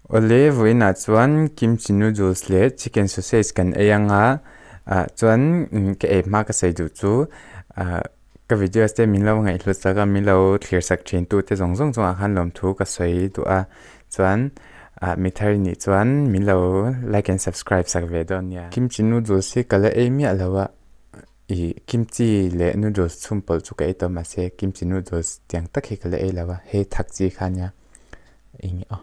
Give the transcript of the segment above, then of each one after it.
Ole voina chuan kimchi noodles le chicken sausage kan ayanga chuan ke e ma ka sei du chu ka video ste min lo ngai hlu chaga mi lo clear sak thin tu te zong zong a khan lom thu ka sei du a chuan mi thar ni chuan mi lo like and subscribe sak ve don ya kimchi noodles se kala e mi alawa I kimchi le noodles chumpol chu ka eto ma se kimchi noodles tiang tak he kala e lawa he thak chi khanya ingi a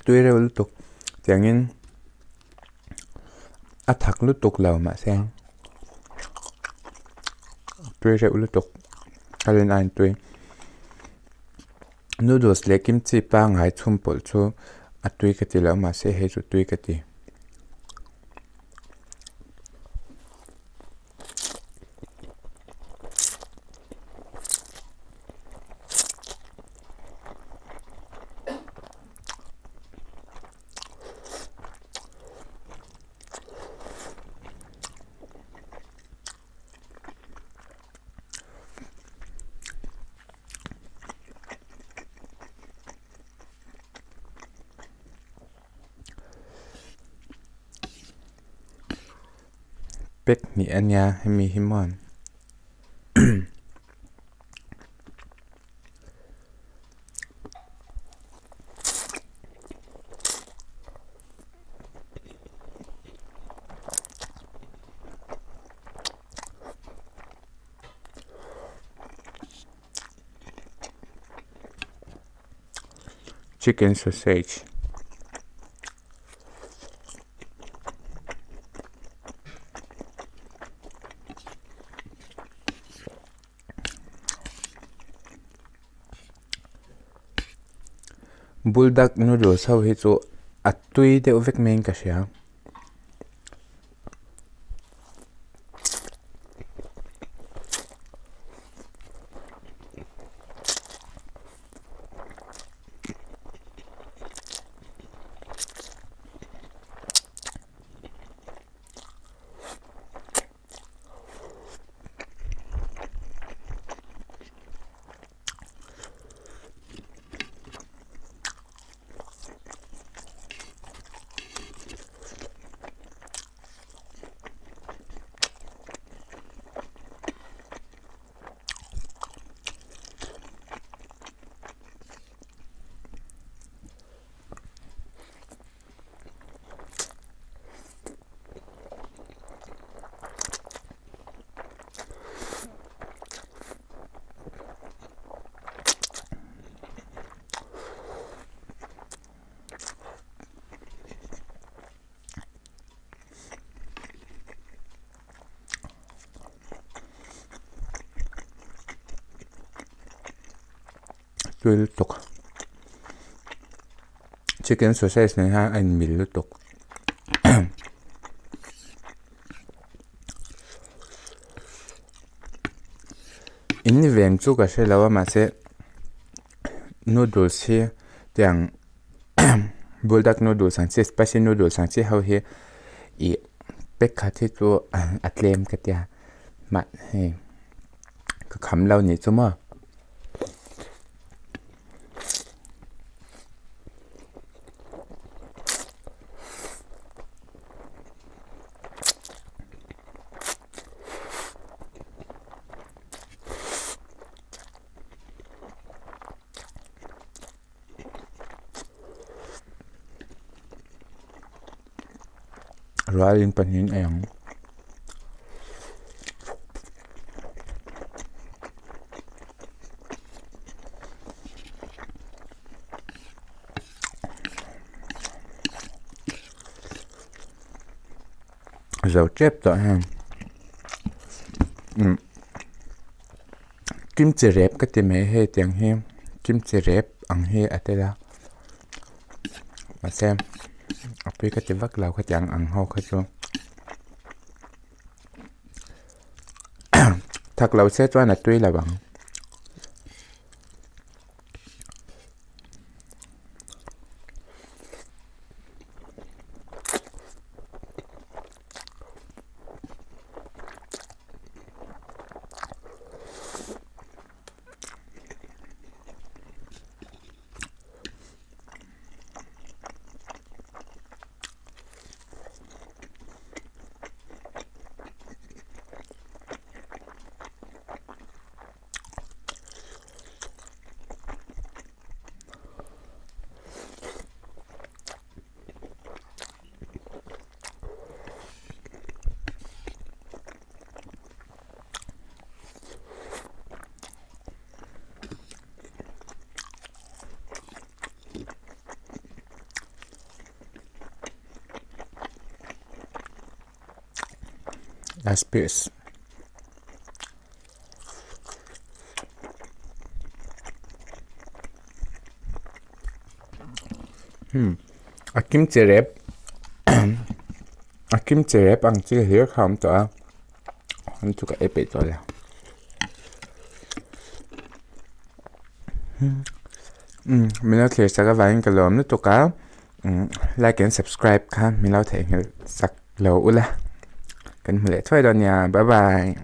tôi rêu lúc tục chẳng in thắc lúc tục lầu mà xem tôi rêu lúc tục cái lên anh tôi noodles lấy kimchi pa ngay chung bol chu tôi cái gì lầu mà sẽ hết rồi tôi cái gì bek ni anya hemi himon chicken sausage Buldak noodles how he chu atui de ovek main ka sia tôi lúc tục chicken sausage này ha anh mì lúc tục in vem chu ka se lawa ma se noodles he tiang buldak noodles sang che spicy noodles sang che how he I pek kha thi chu atlem ka tia ma he ka kham lau ni chu ma Rualin panin ayang dầu chép tọa ha kimchi rep cái tìm he tiếng he kimchi rep ang he atela mà xem après cái vắt lao cái chẳng ăn ho cái cho thak lo se chuan a tui lawang last piece a kimchi wrap a kimchi wrap ang chi hlir kham to a an chu ka epe to la mình có thể sẽ các bạn cái lồng nó tụt cá like and subscribe ha mình có thể sắc lẩu la cần mình lại thôi đó nha bye bye